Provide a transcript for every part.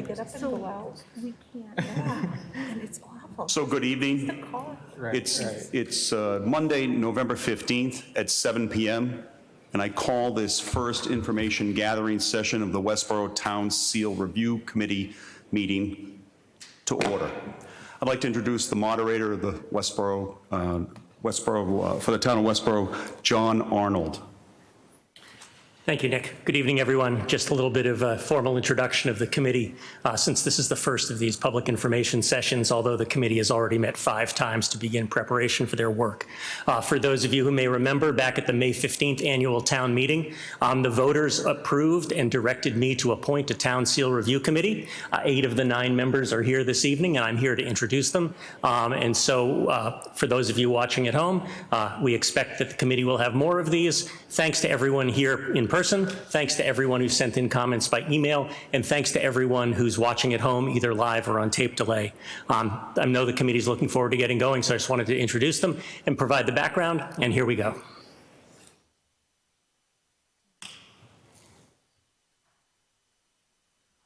get up and go out. We can't. Yeah, and it's awful. So good evening. It's Monday, November 15th at 7 p.m. and I call this first information gathering session of the Westborough Town Seal Review Committee meeting to order. I'd like to introduce the moderator of the Westborough for the town of Westborough, John Arnold. Thank you, Nick. Good evening, everyone. Just a little bit of a formal introduction of the committee, since this is the first of these public information sessions, although the committee has already met 5 times to begin preparation for their work. For those of you who may remember, back at the May 15th annual town meeting, the voters approved and directed me to appoint a Town Seal Review Committee. 8 of the 9 members are here this evening, and I'm here to introduce them. And so for those of you watching at home, we expect that the committee will have more of these. Thanks to everyone here in person, thanks to everyone who sent in comments by email, and thanks to everyone who's watching at home, either live or on tape delay. I know the committee's looking forward to getting going, so I just wanted to introduce them and provide the background, and here we go.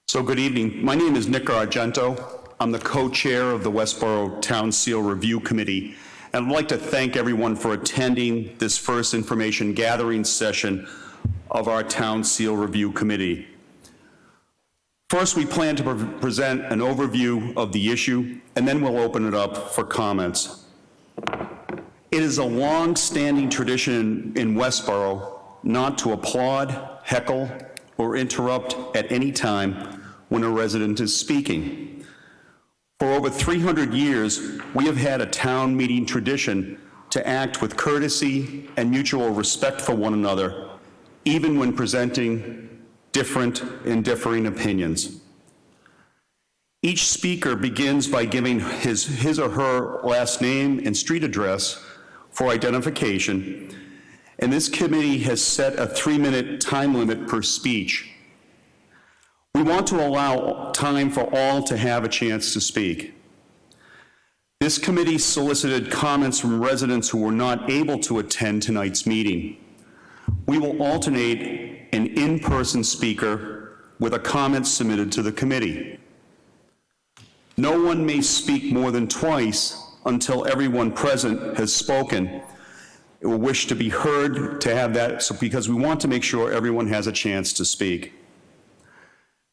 So good evening. My name is Nick Argento. I'm the co-chair of the Westborough Town Seal Review Committee, and I'd like to thank everyone for attending this first information gathering session of our Town Seal Review Committee. First, we plan to present an overview of the issue, and then we'll open it up for comments. It is a long-standing tradition in Westborough not to applaud, heckle, or interrupt at any time when a resident is speaking. For over 300 years, we have had a town meeting tradition to act with courtesy and mutual respect for one another, even when presenting different and differing opinions. Each speaker begins by giving his or her last name and street address for identification, and this committee has set a 3-minute time limit per speech. We want to allow time for all to have a chance to speak. This committee solicited comments from residents who were not able to attend tonight's meeting. We will alternate an in-person speaker with a comment submitted to the committee. No one may speak more than twice until everyone present has spoken. It will wish to be heard to have that, because we want to make sure everyone has a chance to speak.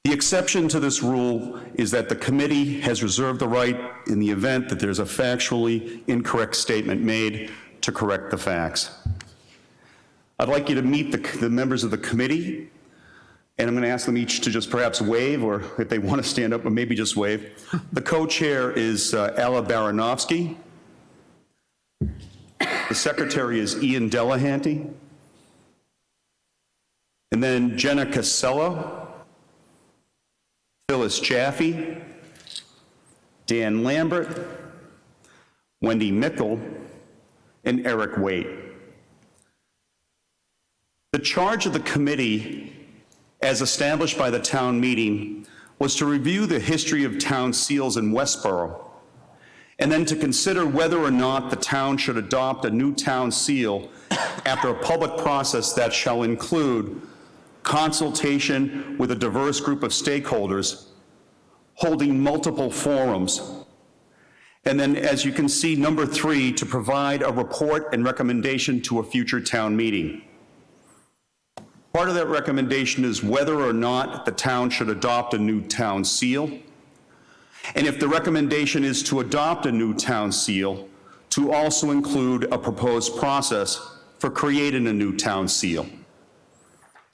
The exception to this rule is that the committee has reserved the right, in the event that there's a factually incorrect statement made, to correct the facts. I'd like you to meet the members of the committee, and I'm going to ask them each to just perhaps wave, or if they want to stand up, or maybe just wave. The co-chair is Alla Baranovsky. The secretary is Ian Delahanty. And then Jenna Casello, Phyllis Jaffe, Dan Lambert, Wendy Mickle, and Eric Waite. The charge of the committee, as established by the town meeting, was to review the history of town seals in Westborough, and then to consider whether or not the town should adopt a new town seal after a public process that shall include consultation with a diverse group of stakeholders, holding multiple forums, and then, as you can see, number 3, to provide a report and recommendation to a future town meeting. Part of that recommendation is whether or not the town should adopt a new town seal, and if the recommendation is to adopt a new town seal, to also include a proposed process for creating a new town seal.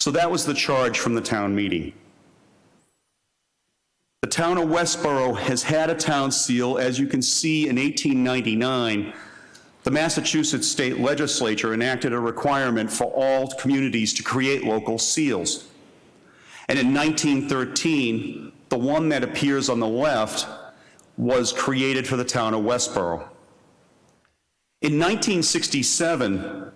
So that was the charge from the town meeting. The town of Westborough has had a town seal. As you can see, in 1899, the Massachusetts state legislature enacted a requirement for all communities to create local seals. And in 1913, the one that appears on the left was created for the town of Westborough. In 1967,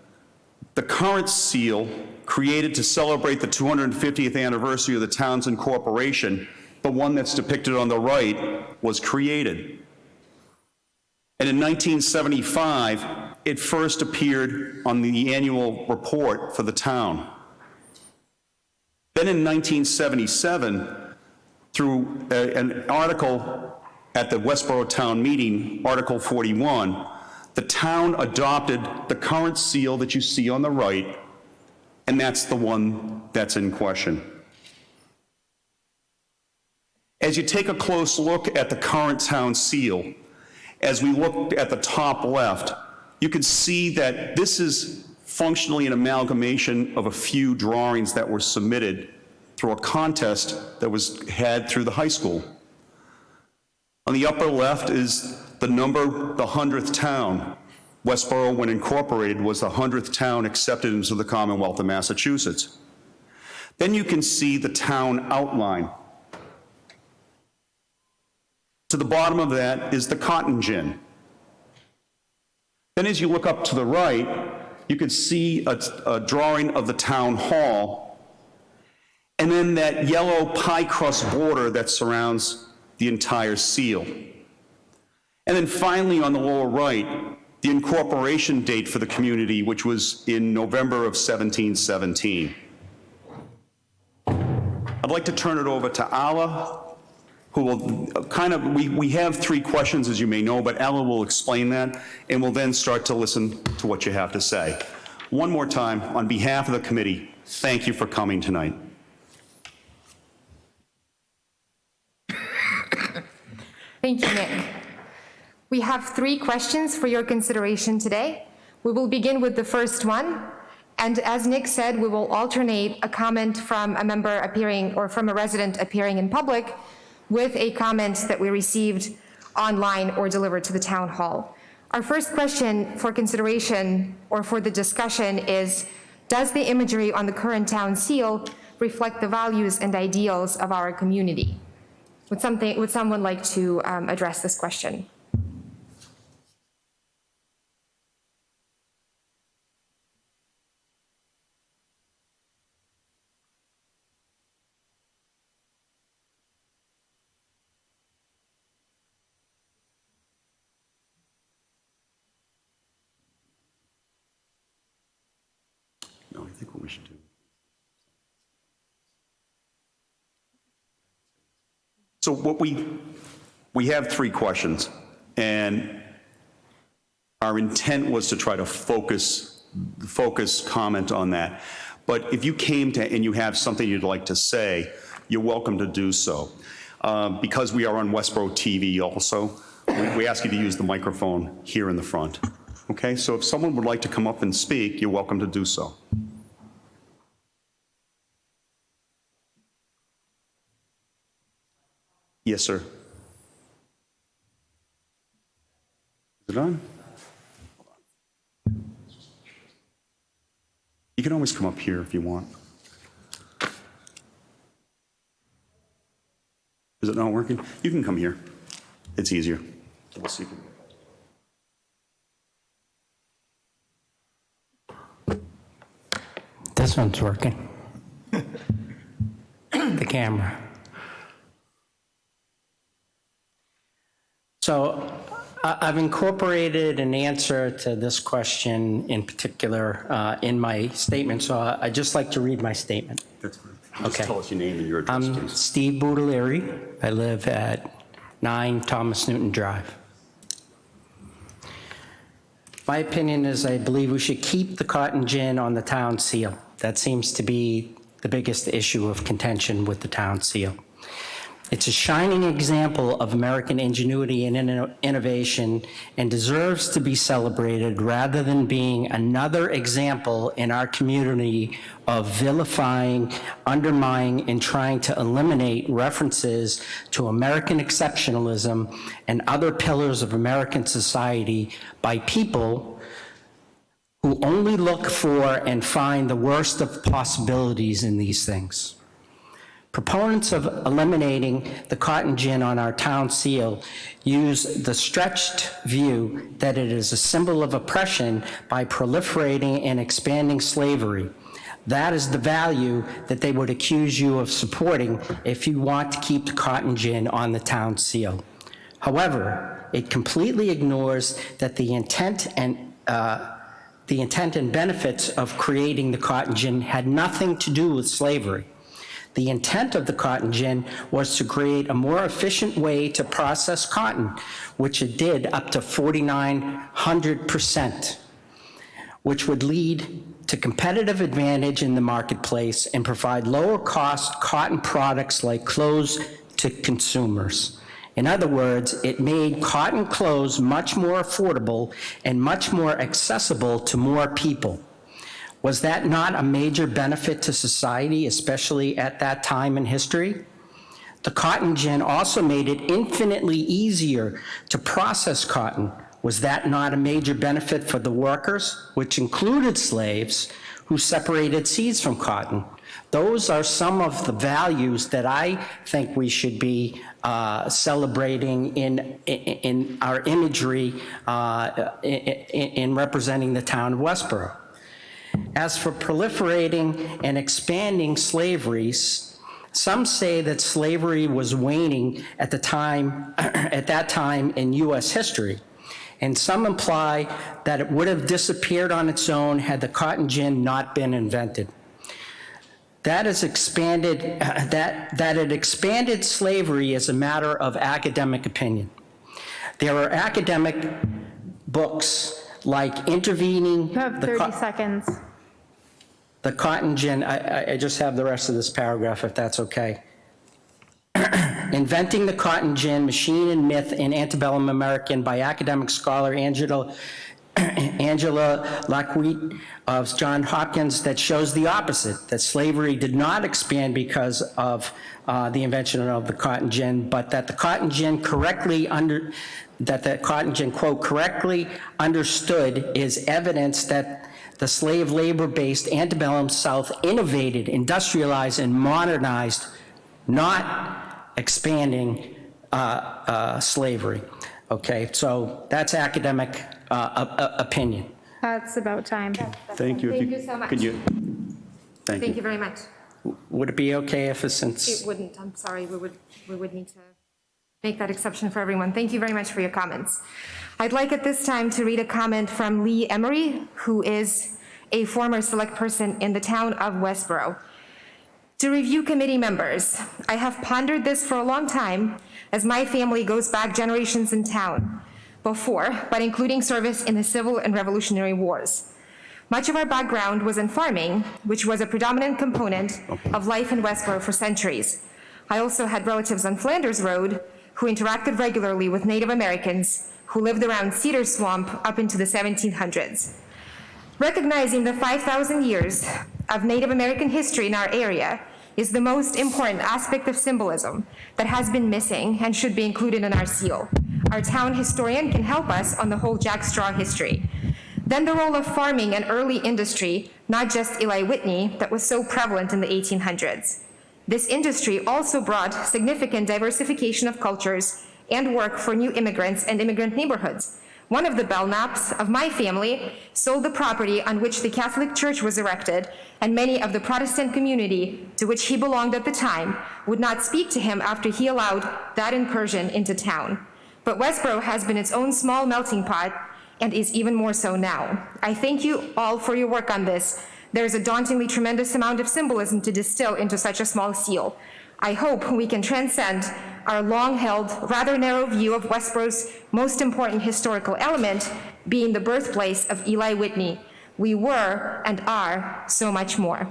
the current seal, created to celebrate the 250th anniversary of the town's incorporation, the one that's depicted on the right, was created. And in 1975, it first appeared on the annual report for the town. Then in 1977, through an article at the Westborough Town Meeting, Article 41, the town adopted the current seal that you see on the right, and that's the one that's in question. As you take a close look at the current town seal, as we look at the top left, you can see that this is functionally an amalgamation of a few drawings that were submitted through a contest that was had through the high school. On the upper left is the number, the 100th town. Westborough, when incorporated, was the 100th town accepted into the Commonwealth of Massachusetts. Then you can see the town outline. To the bottom of that is the cotton gin. Then as you look up to the right, you can see a drawing of the town hall, and then that yellow pie crust border that surrounds the entire seal. And then finally, on the lower right, the incorporation date for the community, which was in November of 1717. I'd like to turn it over to Alla, who will we have 3 questions, as you may know, but Ella will explain that, and we'll then start to listen to what you have to say. One more time, on behalf of the committee, thank you for coming tonight. Thank you, Nick. We have 3 questions for your consideration today. We will begin with the first one, and as Nick said, we will alternate a comment from a member appearing or from a resident appearing in public with a comment that we received online or delivered to the town hall. Our first question for consideration or for the discussion is, does the imagery on the current town seal reflect the values and ideals of our community? Would someone like to address this question? No, I think what we should do. So what we have 3 questions, and our intent was to try to focus comment on that. But if you came to and you have something you'd like to say, you're welcome to do so. Because we are on Westborough TV also, we ask you to use the microphone here in the front. Okay, so if someone would like to come up and speak, you're welcome to do so. Yes, sir. Is it on? You can always come up here if you want. Is it not working? You can come here. It's easier. Let's see. This one's working. The camera. So I've incorporated an answer to this question in particular in my statement, so I'd just like to read my statement. That's fine. Just Okay. tell us your name and your address, I'm please. Steve Boudelieri. I live at 9 Thomas Newton Drive. My opinion is I believe we should keep the cotton gin on the town seal. That seems to be the biggest issue of contention with the town seal. It's a shining example of American ingenuity and innovation and deserves to be celebrated rather than being another example in our community of vilifying, undermining, and trying to eliminate references to American exceptionalism and other pillars of American society by people who only look for and find the worst of possibilities in these things. Proponents of eliminating the cotton gin on our town seal use the stretched view that it is a symbol of oppression by proliferating and expanding slavery. That is the value that they would accuse you of supporting if you want to keep the cotton gin on the town seal. However, it completely ignores that the intent and benefits of creating the cotton gin had nothing to do with slavery. The intent of the cotton gin was to create a more efficient way to process cotton, which it did up to 4,900%, which would lead to competitive advantage in the marketplace and provide lower cost cotton products like clothes to consumers. In other words, it made cotton clothes much more affordable and much more accessible to more people. Was that not a major benefit to society, especially at that time in history? The cotton gin also made it infinitely easier to process cotton. Was that not a major benefit for the workers, which included slaves, who separated seeds from cotton? Those are some of the values that I think we should be celebrating in our imagery in representing the town of Westborough. As for proliferating and expanding slaveries, some say that slavery was waning at that time in U.S. history, and some imply that it would have disappeared on its own had the cotton gin not been invented. That it expanded slavery is a matter of academic opinion. There are academic books like Intervening. You have 30 seconds. The cotton gin, I just have the rest of this paragraph if that's okay. Inventing the Cotton Gin, Machine and Myth in Antebellum American by academic scholar Angela Lacquette of Johns Hopkins, that shows the opposite, that slavery did not expand because of the invention of the cotton gin, but that the cotton gin quote, correctly understood is evidence that the slave labor-based antebellum South innovated, industrialized, and modernized, not expanding slavery. Okay, so that's academic opinion. That's about time. Thank you. Thank you so much. Could you? Thank Thank you. you very much. Would it be okay if since? It wouldn't, I'm sorry, we would need to make that exception for everyone. Thank you very much for your comments. I'd like at this time to read a comment from Lee Emery, who is a former select person in the town of Westborough. To review committee members, I have pondered this for a long time, as my family goes back generations in town, but including service in the Civil and Revolutionary Wars. Much of our background was in farming, which was a predominant component of life in Westborough for centuries. I also had relatives on Flanders Road who interacted regularly with Native Americans who lived around Cedar Swamp up into the 1700s. Recognizing the 5,000 years of Native American history in our area is the most important aspect of symbolism that has been missing and should be included in our seal. Our town historian can help us on the whole jackstraw history. Then the role of farming and early industry, not just Eli Whitney, that was so prevalent in the 1800s. This industry also brought significant diversification of cultures and work for new immigrants and immigrant neighborhoods. One of the Belknaps of my family sold the property on which the Catholic Church was erected, and many of the Protestant community to which he belonged at the time would not speak to him after he allowed that incursion into town. But Westborough has been its own small melting pot and is even more so now. I thank you all for your work on this. There is a dauntingly tremendous amount of symbolism to distill into such a small seal. I hope we can transcend our long-held, rather narrow view of Westborough's most important historical element being the birthplace of Eli Whitney. We were and are so much more.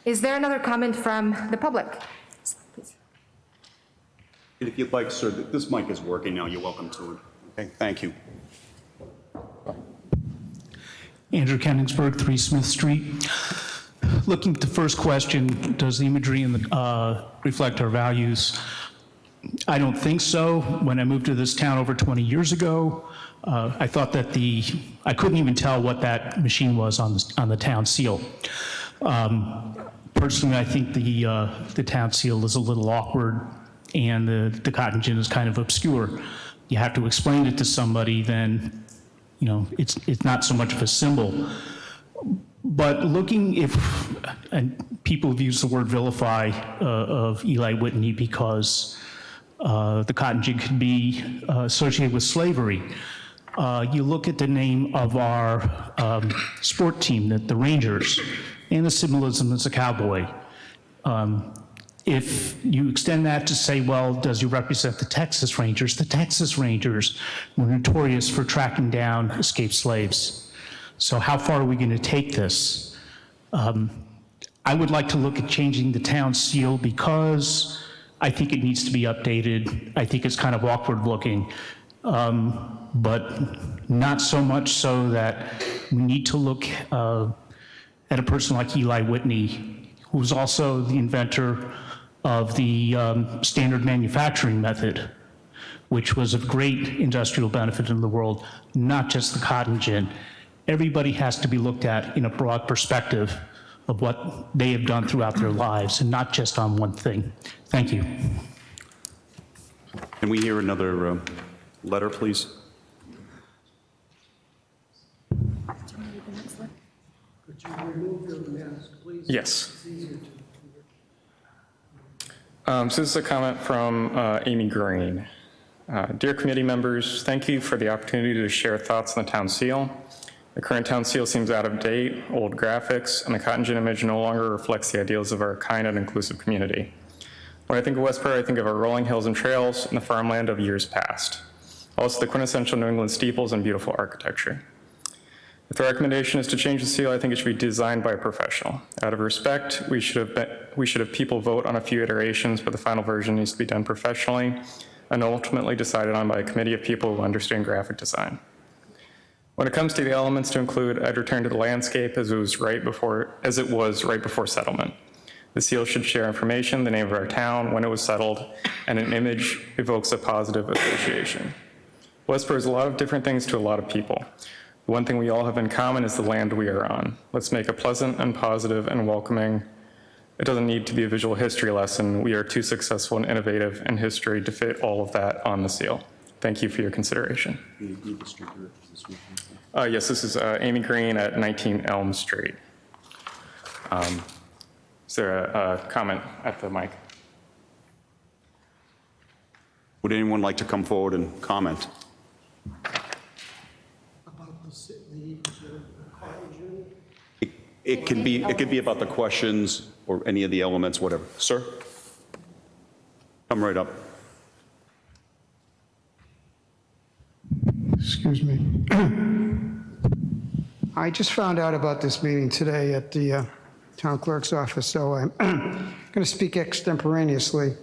Is there another comment from the public? Please. If you'd like, sir, this mic is working now. You're welcome to it. Okay, thank you. Andrew Kenningsburg, 3 Smith Street. Looking at the first question, does the imagery reflect our values? I don't think so. When I moved to this town over 20 years ago, I thought that I couldn't even tell what that machine was on the town seal. Personally, I think the town seal is a little awkward, and the cotton gin is kind of obscure. You have to explain it to somebody, then it's not so much of a symbol. But and people have used the word vilify of Eli Whitney because the cotton gin could be associated with slavery. You look at the name of our sport team, the Rangers, and the symbolism as a cowboy. If you extend that to say, well, does he represent the Texas Rangers? The Texas Rangers were notorious for tracking down escaped slaves. So how far are we going to take this? I would like to look at changing the town seal because I think it needs to be updated. I think it's kind of awkward looking, but not so much so that we need to look at a person like Eli Whitney, who's also the inventor of the standard manufacturing method, which was of great industrial benefit in the world, not just the cotton gin. Everybody has to be looked at in a broad perspective of what they have done throughout their lives and not just on one thing. Thank you. Can we hear another letter, please? Yes. So this is a comment from Amy Green. Dear committee members, thank you for the opportunity to share thoughts on the town seal. The current town seal seems out of date, old graphics, and the cotton gin image no longer reflects the ideals of our kind and inclusive community. When I think of Westborough, I think of our rolling hills and trails and the farmland of years past. Also the quintessential New England steeples and beautiful architecture. If the recommendation is to change the seal, I think it should be designed by a professional. Out of respect, we should have people vote on a few iterations, but the final version needs to be done professionally and ultimately decided on by a committee of people who understand graphic design. When it comes to the elements to include, I'd return to the landscape as it was right before settlement. The seal should share information, the name of our town, when it was settled, and an image evokes a positive association. Westborough is a lot of different things to a lot of people. The one thing we all have in common is the land we are on. Let's make it pleasant and positive and welcoming. It doesn't need to be a visual history lesson. We are too successful and innovative in history to fit all of that on the seal. Thank you for your consideration. Yes, this is Amy Green at 19 Elm Street. Is there a comment at the mic? Would anyone like to come forward and comment? It could be about the questions or any of the elements, whatever. Sir? Come right up. Excuse me. I just found out about this meeting today at the town clerk's office, so I'm going to speak extemporaneously.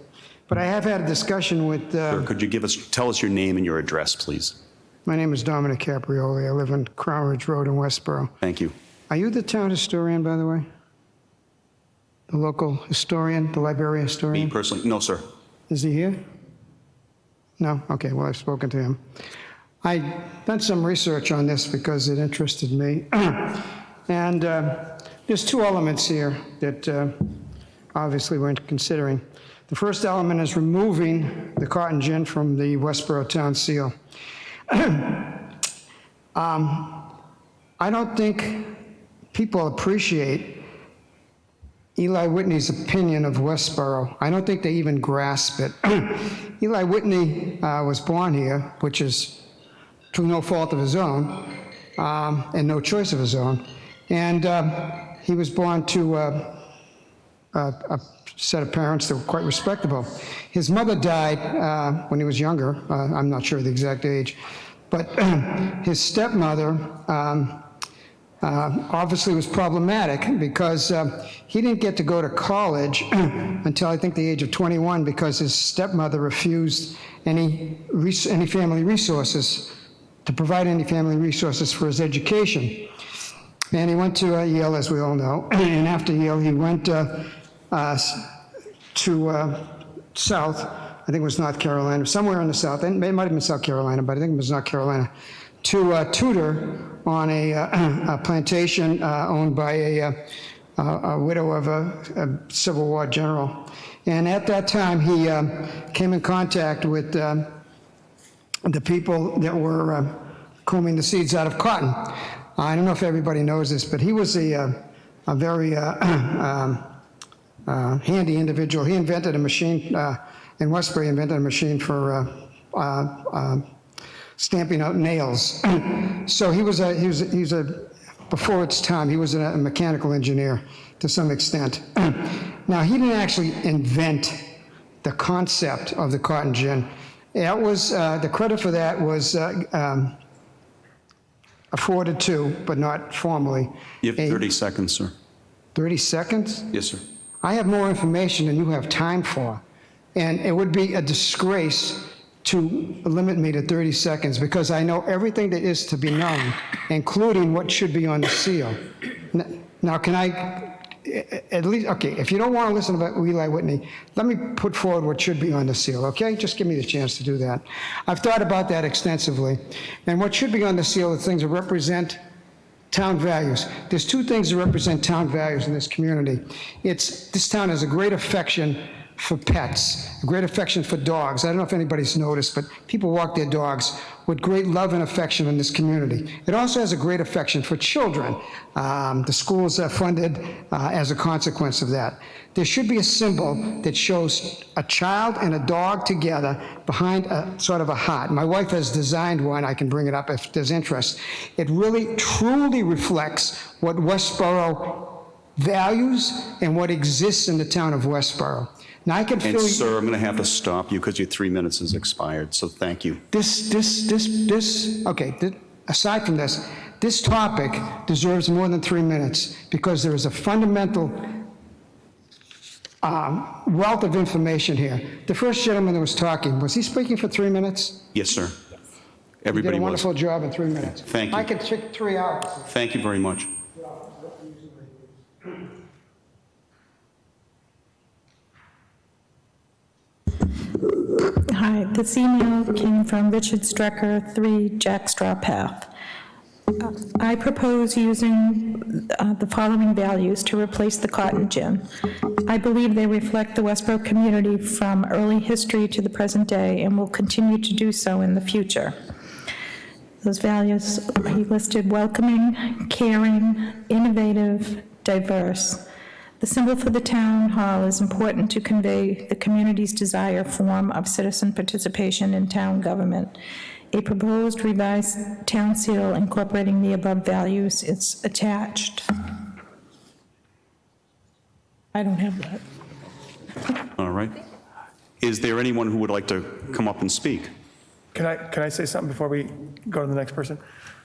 But I have had a discussion with... Sir, could you tell us your name and your address, please? My name is Dominic Caprioli. I live on Crown Ridge Road in Westborough. Thank you. Are you the town historian, by the way? The local historian, the library historian? Me personally? No, sir. Is he here? No? Okay, well, I've spoken to him. I've done some research on this because it interested me. And there's two elements here that obviously we're considering. The first element is removing the cotton gin from the Westborough town seal. I don't think people appreciate Eli Whitney's opinion of Westborough. I don't think they even grasp it. Eli Whitney was born here, which is through no fault of his own and no choice of his own. And he was born to a set of parents that were quite respectable. His mother died when he was younger. I'm not sure the exact age. But his stepmother obviously was problematic because he didn't get to go to college until I think the age of 21 because his stepmother refused any family resources, to provide any family resources for his education. And he went to Yale, as we all know. And after Yale, he went to South, I think it was North Carolina, somewhere in the South. It might have been South Carolina, but I think it was North Carolina, to tutor on a plantation owned by a widow of a Civil War general. And at that time, he came in contact with the people that were combing the seeds out of cotton. I don't know if everybody knows this, but he was a very handy individual. He invented a machine, in Westbury, invented a machine for stamping out nails. So he was before its time, he was a mechanical engineer to some extent. Now, he didn't actually invent the concept of the cotton gin. That was, the credit for that was afforded to, but not formally. You have 30 seconds, sir. 30 seconds? Yes, sir. I have more information than you have time for. And it would be a disgrace to limit me to 30 seconds because I know everything that is to be known, including what should be on the seal. Now, can I, at least, okay, if you don't want to listen about Eli Whitney, let me put forward what should be on the seal, okay? Just give me the chance to do that. I've thought about that extensively. And what should be on the seal are things that represent town values. There's two things that represent town values in this community. This town has a great affection for pets, a great affection for dogs. I don't know if anybody's noticed, but people walk their dogs with great love and affection in this community. It also has a great affection for children. The schools are funded as a consequence of that. There should be a symbol that shows a child and a dog together behind a sort of a heart. My wife has designed one. I can bring it up if there's interest. It really, truly reflects what Westborough values and what exists in the town of Westborough. Now, I can And feel sir, I'm going to have to stop you because your 3 minutes has expired, so thank you. aside from this, this topic deserves more than 3 minutes because there is a fundamental wealth of information here. The first gentleman that was talking, was he speaking for 3 minutes? Yes, sir. He Everybody did a was. wonderful job in 3 minutes. Thank you. I could take 3 hours. Thank you very much. Hi, this email came from Richard Strecker, 3 Jackstraw Path. I propose using the following values to replace the cotton gin. I believe they reflect the Westborough community from early history to the present day and will continue to do so in the future. Those values, he listed welcoming, caring, innovative, diverse. The symbol for the town hall is important to convey the community's desired form of citizen participation in town government. A proposed revised town seal incorporating the above values is attached. I don't have that. All right. Is there anyone who would like to come up and speak? Can I say something before we go to the next person?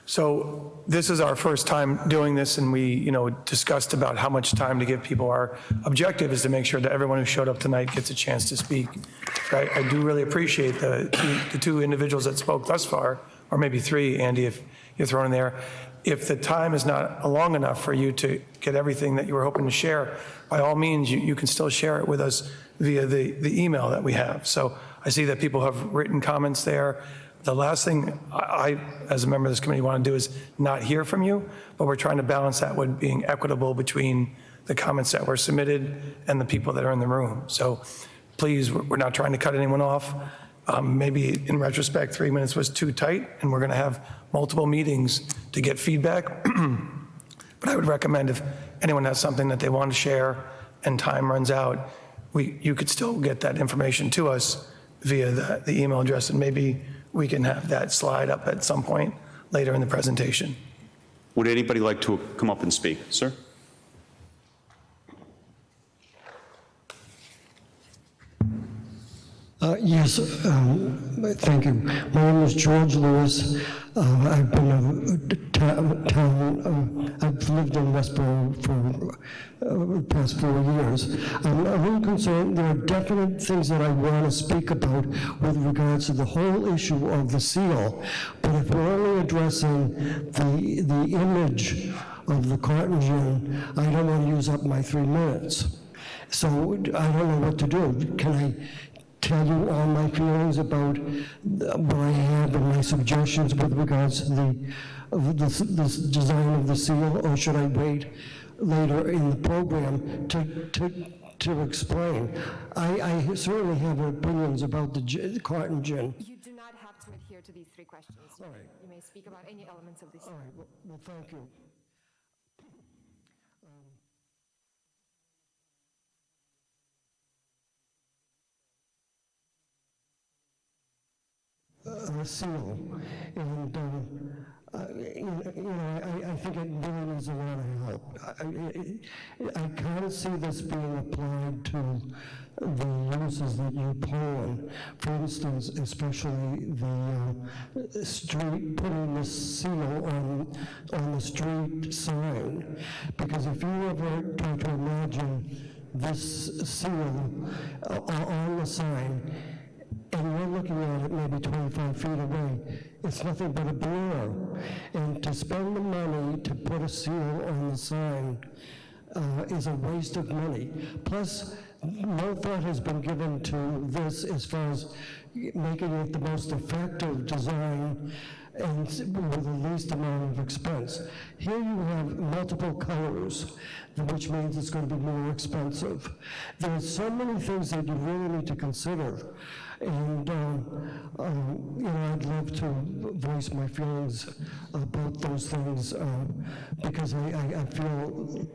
So this is our first time doing this, and we, discussed about how much time to give people. Our objective is to make sure that everyone who showed up tonight gets a chance to speak. I do really appreciate the two individuals that spoke thus far, or maybe 3, Andy, if you're thrown in there. If the time is not long enough for you to get everything that you were hoping to share, by all means, you can still share it with us via the email that we have. So I see that people have written comments there. The last thing I, as a member of this committee, want to do is not hear from you, but we're trying to balance that with being equitable between the comments that were submitted and the people that are in the room. So please, we're not trying to cut anyone off. Maybe in retrospect, 3 minutes was too tight, and we're going to have multiple meetings to get feedback. But I would recommend if anyone has something that they want to share and time runs out, you could still get that information to us via the email address, and maybe we can have that slide up at some point later in the presentation. Would anybody like to come up and speak? Sir? Yes, thank you. My name is George Lewis. I've been I've lived in Westborough for the past 4 years. I'm really concerned. There are definite things that I want to speak about with regards to the whole issue of the seal. But if we're only addressing the image of the cotton gin, I don't want to use up my 3 minutes. So I don't know what to do. Can I tell you all my feelings about what I have and my suggestions with regards to the design of the seal, or should I wait later in the program to explain? I certainly have opinions about the cotton gin. You do not have to adhere to these 3 questions. All right. You may speak about any elements of this. All right, well thank you. seal. And, I think it really needs a lot of help. I kind of see this being applied to the uses that you pull in. For instance, especially the street, putting the seal on the street sign. Because if you ever try to imagine this seal on the sign, and you're looking at it maybe 25 feet away, it's nothing but a blur. And to spend the money to put a seal on the sign is a waste of money. Plus, no thought has been given to this as far as making it the most effective design and with the least amount of expense. Here you have multiple colors, which means it's going to be more expensive. There are so many things that you really need to consider. And, I'd love to voice my feelings about those things because I feel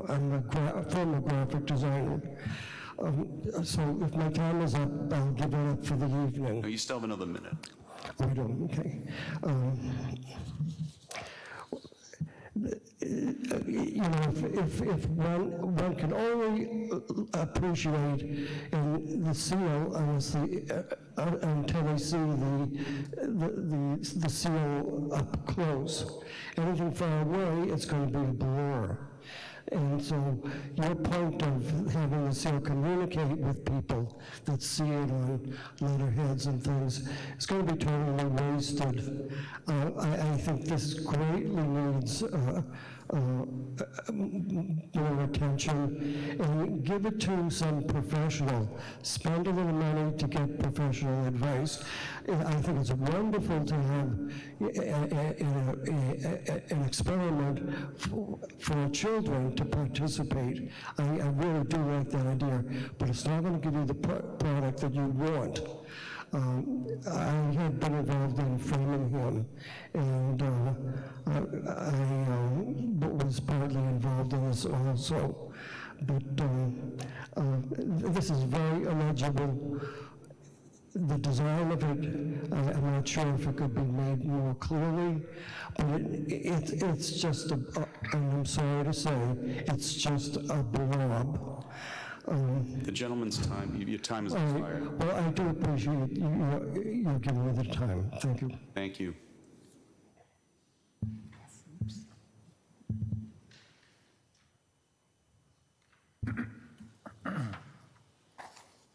I'm a former graphic designer. So if my time is up, I'll give it up for the evening. No, you still have another minute. I don't, okay. If one can only appreciate in the seal until they see the seal up close. Anything far away, it's going to be a blur. And so your point of having the seal communicate with people that see it on letterheads and things is going to be totally wasted. I think this greatly needs more attention, and give it to some professional. Spend a little money to get professional advice. I think it's wonderful to have an experiment for children to participate. I really do like that idea, but it's not going to give you the product that you want. I had been involved in Framingham, and I was partly involved in this also. But this is very illegible. The design of it, I'm not sure if it could be made more clearly, but it's just, and I'm sorry to say, it's just a blob. The gentleman's time, your time is expired. Well, I do appreciate you giving me the time. Thank you. Thank you.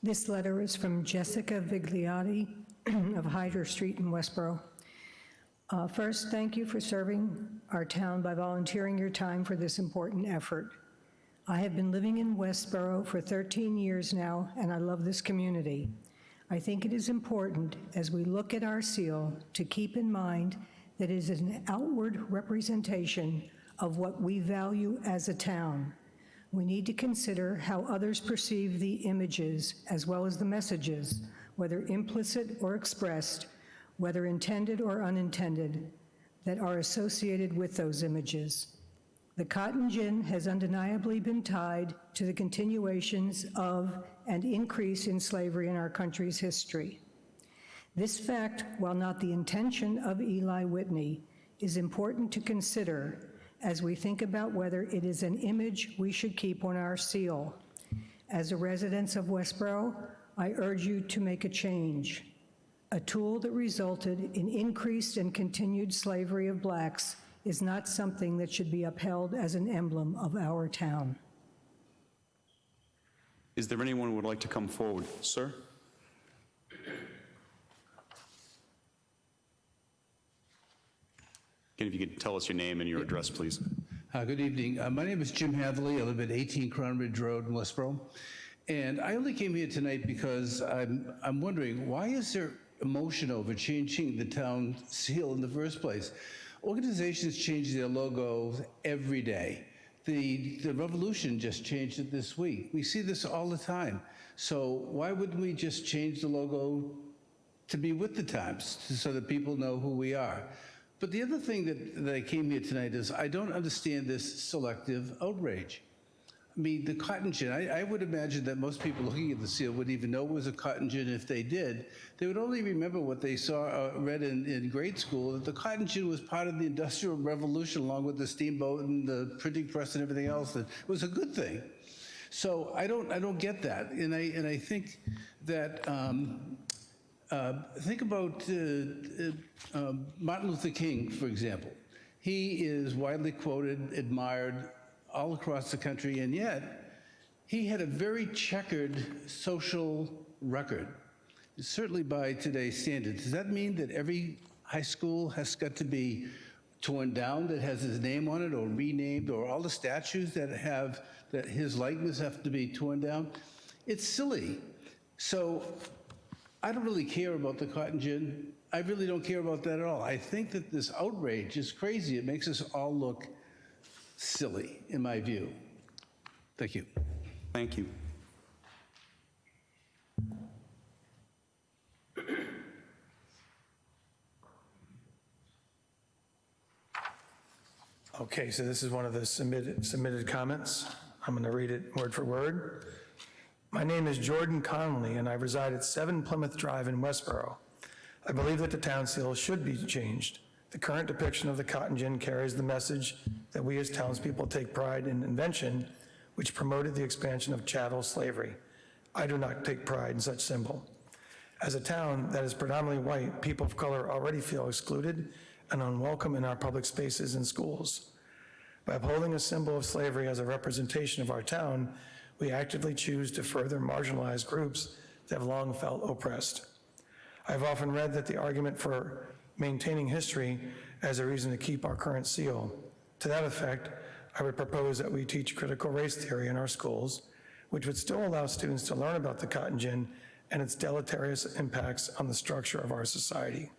This letter is from Jessica Vigliotti of Hyder Street in Westborough. First, thank you for serving our town by volunteering your time for this important effort. I have been living in Westborough for 13 years now, and I love this community. I think it is important, as we look at our seal, to keep in mind that it is an outward representation of what we value as a town. We need to consider how others perceive the images as well as the messages, whether implicit or expressed, whether intended or unintended, that are associated with those images. The cotton gin has undeniably been tied to the continuations of and increase in slavery in our country's history. This fact, while not the intention of Eli Whitney, is important to consider as we think about whether it is an image we should keep on our seal. As a resident of Westborough, I urge you to make a change. A tool that resulted in increased and continued slavery of blacks is not something that should be upheld as an emblem of our town. Is there anyone who would like to come forward? Sir? Again, if you could tell us your name and your address, please. Good evening. My name is Jim Hatherley. I live at 18 Crown Ridge Road in Westborough. And I only came here tonight because I'm wondering, why is there a motion over changing the town seal in the first place? Organizations change their logos every day. The Revolution just changed it this week. We see this all the time. So why wouldn't we just change the logo to be with the times so that people know who we are? But the other thing that I came here tonight is I don't understand this selective outrage. I mean, the cotton gin, I would imagine that most people looking at the seal wouldn't even know it was a cotton gin. If they did, they would only remember what they saw, read in grade school, that the cotton gin was part of the Industrial Revolution along with the steamboat and the printing press and everything else. That it was a good thing. So I don't get that. And I think that, think about Martin Luther King, for example. He is widely quoted, admired, all across the country, and yet he had a very checkered social record, certainly by today's standards. Does that mean that every high school has got to be torn down that has his name on it, or renamed, or all the statues that have that his likeness have to be torn down? It's silly. So I don't really care about the cotton gin. I really don't care about that at all. I think that this outrage is crazy. It makes us all look silly, in my view. Thank you. Thank you. Okay, so this is one of the submitted comments. I'm going to read it word for word. My name is Jordan Connolly, and I reside at 7 Plymouth Drive in Westborough. I believe that the town seal should be changed. The current depiction of the cotton gin carries the message that we as townspeople take pride in invention, which promoted the expansion of chattel slavery. I do not take pride in such symbol. As a town that is predominantly white, people of color already feel excluded and unwelcome in our public spaces and schools. By upholding a symbol of slavery as a representation of our town, we actively choose to further marginalize groups that have long felt oppressed. I've often read that the argument for maintaining history as a reason to keep our current seal. To that effect, I would propose that we teach critical race theory in our schools, which would still allow students to learn about the cotton gin and its deleterious impacts on the structure of our society.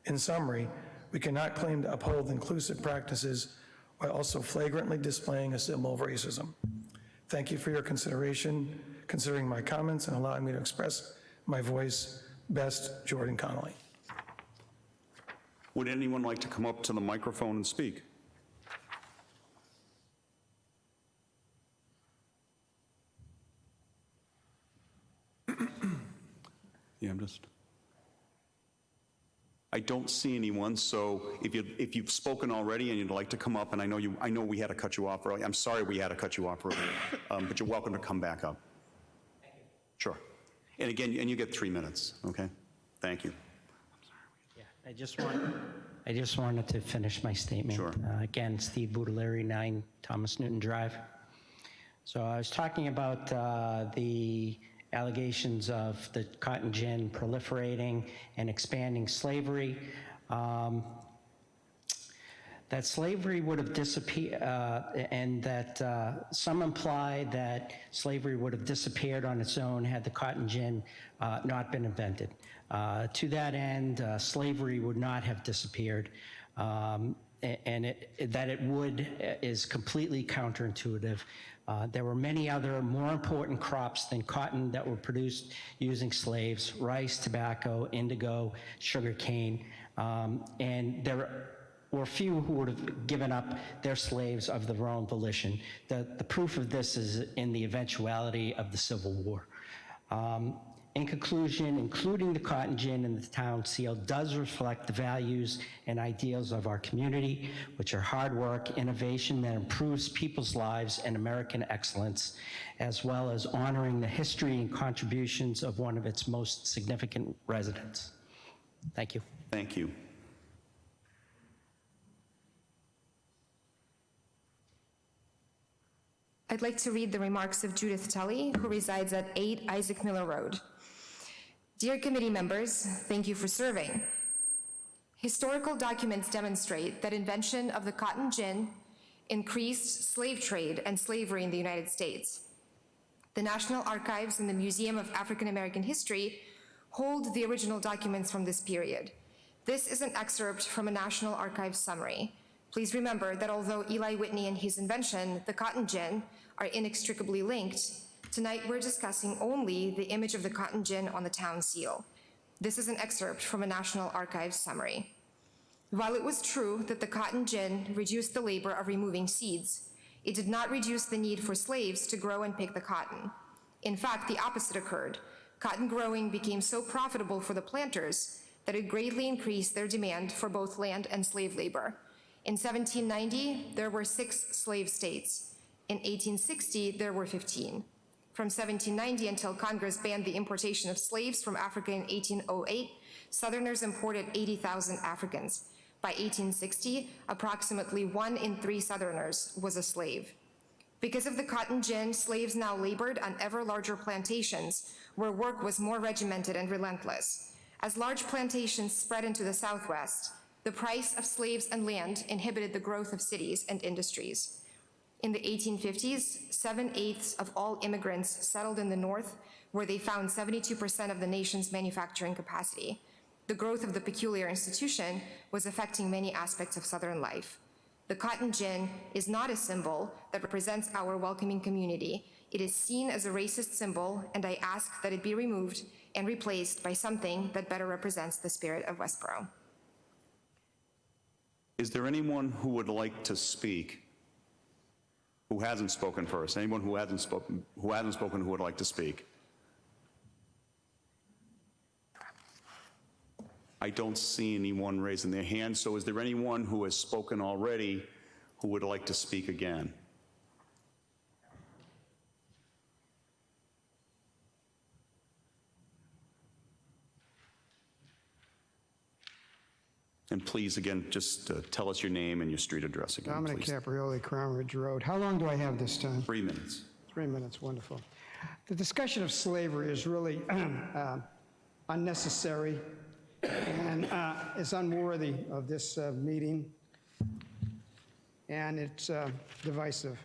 In summary, we cannot claim to uphold inclusive practices while also flagrantly displaying a symbol of racism. Thank you for your consideration, considering my comments and allowing me to express my voice. Best, Jordan Connolly. Would anyone like to come up to the microphone and speak? Yeah, I don't see anyone, so if you've spoken already and you'd like to come up, and I know we had to cut you off early. I'm sorry we had to cut you off early, but you're welcome to come back up. Thank you. Sure. And again, you get 3 minutes, okay? Thank you. Yeah, I just wanted to finish my statement. Sure. Again, Steve Budaleri, 9 Thomas Newton Drive. So I was talking about the allegations of the cotton gin proliferating and expanding slavery. That slavery would have disappeared, and that some imply that slavery would have disappeared on its own had the cotton gin not been invented. To that end, slavery would not have disappeared, and that it would is completely counterintuitive. There were many other more important crops than cotton that were produced using slaves: rice, tobacco, indigo, sugar cane, and there were few who would have given up their slaves of their own volition. The proof of this is in the eventuality of the Civil War. In conclusion, including the cotton gin in the town seal does reflect the values and ideals of our community, which are hard work, innovation that improves people's lives, and American excellence, as well as honoring the history and contributions of one of its most significant residents. Thank you. Thank you. I'd like to read the remarks of Judith Tully, who resides at 8 Isaac Miller Road. Dear committee members, thank you for serving. Historical documents demonstrate that invention of the cotton gin increased slave trade and slavery in the United States. The National Archives and the Museum of African American History hold the original documents from this period. This is an excerpt from a National Archives summary. Please remember that although Eli Whitney and his invention, the cotton gin, are inextricably linked, tonight we're discussing only the image of the cotton gin on the town seal. This is an excerpt from a National Archives summary. While it was true that the cotton gin reduced the labor of removing seeds, It did not reduce the need for slaves to grow and pick the cotton. In fact, the opposite occurred. Cotton growing became so profitable for the planters that it greatly increased their demand for both land and slave labor. In 1790, there were 6 slave states. In 1860, there were 15. From 1790 until Congress banned the importation of slaves from Africa in 1808, Southerners imported 80,000 Africans. By 1860, approximately 1 in 3 Southerners was a slave. Because of the cotton gin, slaves now labored on ever larger plantations where work was more regimented and relentless. As large plantations spread into the Southwest, the price of slaves and land inhibited the growth of cities and industries. In the 1850s, 7/8 of all immigrants settled in the North, where they found 72% of the nation's manufacturing capacity. The growth of the peculiar institution was affecting many aspects of Southern life. The cotton gin is not a symbol that represents our welcoming community. It is seen as a racist symbol, and I ask that it be removed and replaced by something that better represents the spirit of Westborough. Is there anyone who would like to speak? Who hasn't spoken first? Anyone who hasn't spoken who would like to speak? I don't see anyone raising their hand, so is there anyone who has spoken already who would like to speak again? And please, again, just tell us your name and your street address again, Dominic please. Caprioli, Crown Ridge Road. How long do I have this time? 3 minutes. 3 minutes, wonderful. The discussion of slavery is really unnecessary and is unworthy of this meeting, and it's divisive.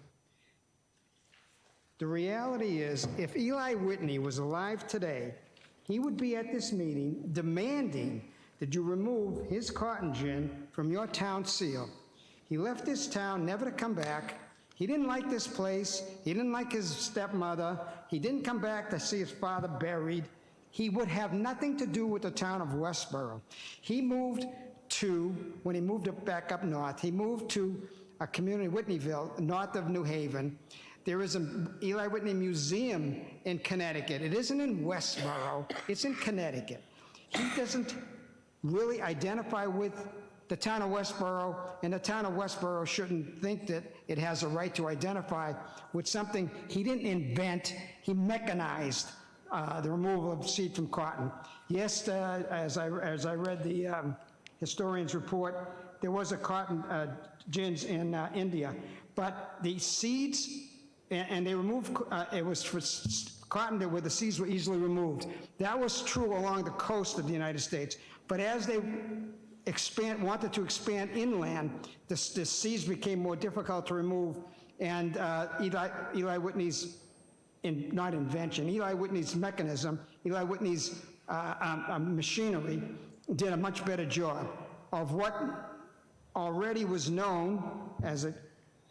The reality is, if Eli Whitney was alive today, he would be at this meeting demanding that you remove his cotton gin from your town seal. He left this town never to come back. He didn't like this place. He didn't like his stepmother. He didn't come back to see his father buried. He would have nothing to do with the town of Westborough. He moved to, when he moved back up north, he moved to a community, Whitneyville, north of New Haven. There is an Eli Whitney Museum in Connecticut. It isn't in Westborough, it's in Connecticut. He doesn't really identify with the town of Westborough, and the town of Westborough shouldn't think that it has a right to identify with something he didn't invent. He mechanized the removal of seed from cotton. Yes, as I read the historian's report, there was a cotton gins in India, but the seeds, and they removed, it was for cotton where the seeds were easily removed. That was true along the coast of the United States. But as they wanted to expand inland, the seeds became more difficult to remove, and Eli Whitney's, not invention, Eli Whitney's mechanism, Eli Whitney's machinery did a much better job of what already was known as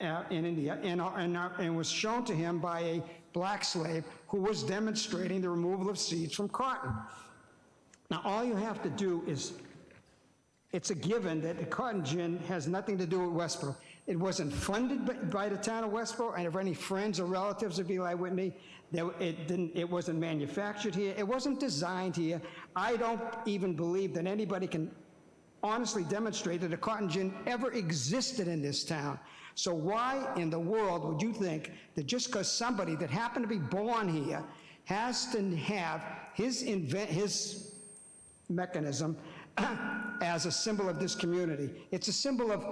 in India, and was shown to him by a black slave who was demonstrating the removal of seeds from cotton. Now, all you have to do is, it's a given that the cotton gin has nothing to do with Westborough. It wasn't funded by the town of Westborough, and if any friends or relatives of Eli Whitney, it wasn't manufactured here. It wasn't designed here. I don't even believe that anybody can honestly demonstrate that a cotton gin ever existed in this town. So why in the world would you think that just because somebody that happened to be born here has to have his mechanism as a symbol of this community? It's a symbol of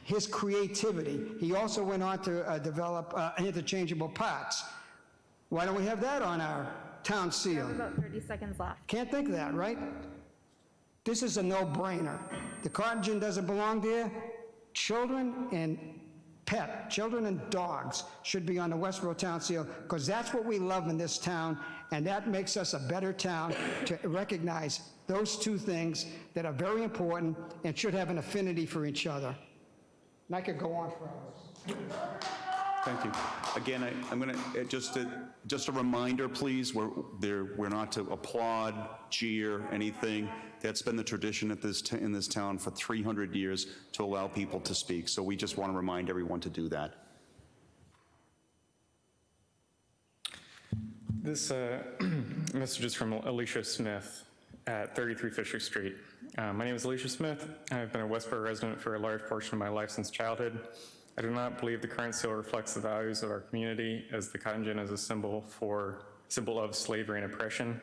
his creativity. He also went on to develop interchangeable parts. Why don't we have that on our town seal? We have about 30 seconds left. Can't think of that, right? This is a no-brainer. The cotton gin doesn't belong there. Children and dogs should be on the Westborough town seal, because that's what we love in this town, and that makes us a better town to recognize those two things that are very important and should have an affinity for each other. And I could go on for hours. Thank you. Again, I'm going to, just a reminder, please, we're not to applaud, jeer, anything. That's been the tradition in this town for 300 years, to allow people to speak. So we just want to remind everyone to do that. This message is from Alicia Smith at 33 Fisher Street. My name is Alicia Smith. I've been a Westborough resident for a large portion of my life since childhood. I do not believe the current seal reflects the values of our community, as the cotton gin is a symbol of slavery and oppression.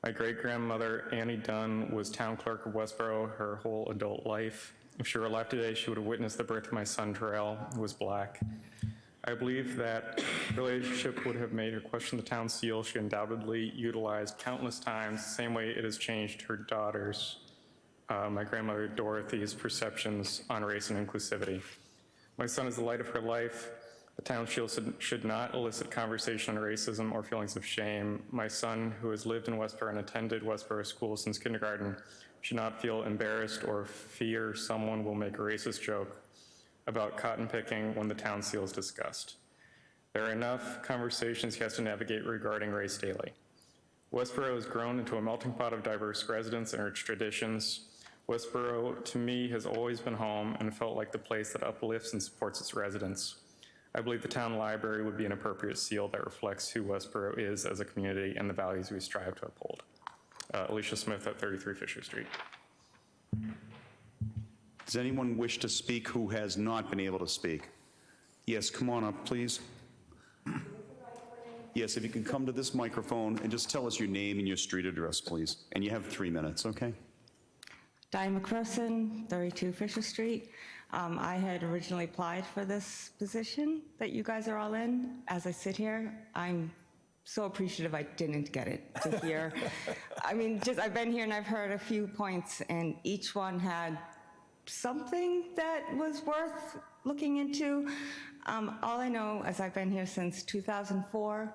My great-grandmother, Annie Dunn, was town clerk of Westborough her whole adult life. If she were alive today, she would have witnessed the birth of my son, Terrell, who was black. I believe that relationship would have made her question the town seal she undoubtedly utilized countless times, the same way it has changed her daughter's, my grandmother Dorothy's, perceptions on race and inclusivity. My son is the light of her life. The town seal should not elicit conversation on racism or feelings of shame. My son, who has lived in Westborough and attended Westborough school since kindergarten, should not feel embarrassed or fear someone will make a racist joke about cotton picking when the town seal is discussed. There are enough conversations he has to navigate regarding race daily. Westborough has grown into a melting pot of diverse residents and rich traditions. Westborough, to me, has always been home and felt like the place that uplifts and supports its residents. I believe the town library would be an appropriate seal that reflects who Westborough is as a community and the values we strive to uphold. Alicia Smith at 33 Fisher Street. Does anyone wish to speak who has not been able to speak? Yes, come on up, please. Yes, if you can come to this microphone and just tell us your name and your street address, please. And you have 3 minutes, okay? Diane McPherson, 32 Fisher Street. I had originally applied for this position that you guys are all in. As I sit here, I'm so appreciative I didn't get it to hear. I mean, I've been here and I've heard a few points, and each one had something that was worth looking into. All I know, as I've been here since 2004,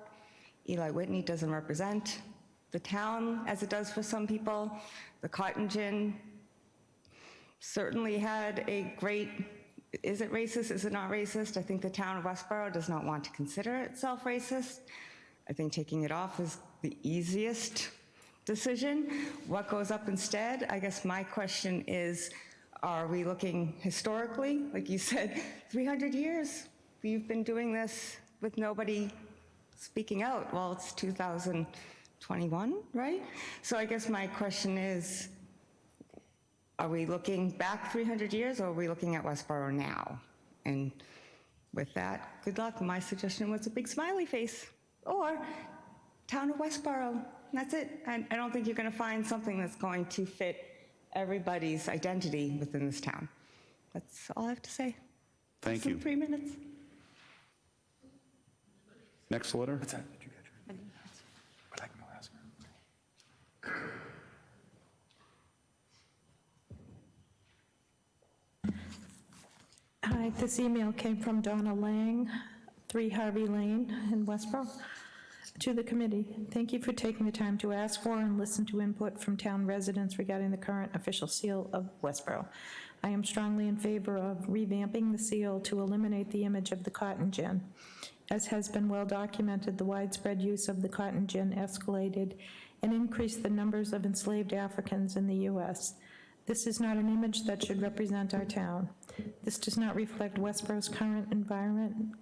Eli Whitney doesn't represent the town as it does for some people. The cotton gin certainly had a great, is it racist, is it not racist? I think the town of Westborough does not want to consider itself racist. I think taking it off is the easiest decision. What goes up instead? I guess my question is, are we looking historically? Like you said, 300 years. We've been doing this with nobody speaking out. Well, it's 2021, right? So I guess my question is, are we looking back 300 years, or are we looking at Westborough now? And with that, good luck. My suggestion was a big smiley face, or town of Westborough. That's it. I don't think you're going to find something that's going to fit everybody's identity within this town. That's all I have to say. Thank you. 3 minutes. Next letter. What's that? Did you catch her? But I can go ask her. Hi, this email came from Donna Lang, 3 Harvey Lane in Westborough. To the committee, thank you for taking the time to ask for and listen to input from town residents regarding the current official seal of Westborough. I am strongly in favor of revamping the seal to eliminate the image of the cotton gin. As has been well documented, the widespread use of the cotton gin escalated and increased the numbers of enslaved Africans in the U.S. This is not an image that should represent our town. This does not reflect Westborough's current environment,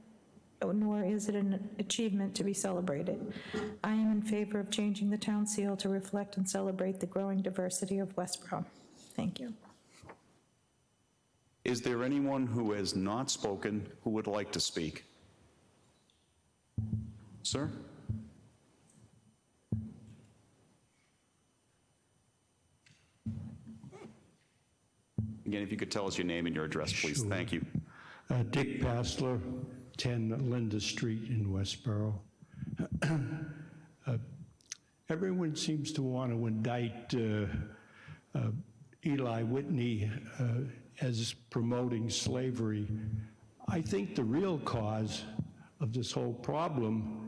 nor is it an achievement to be celebrated. I am in favor of changing the town seal to reflect and celebrate the growing diversity of Westborough. Thank you. Is there anyone who has not spoken who would like to speak? Sir? Again, if you could tell us your name and your address, please. Sure. Thank you. Dick Passler, 10 Linda Street in Westborough. Everyone seems to want to indict Eli Whitney as promoting slavery. I think the real cause of this whole problem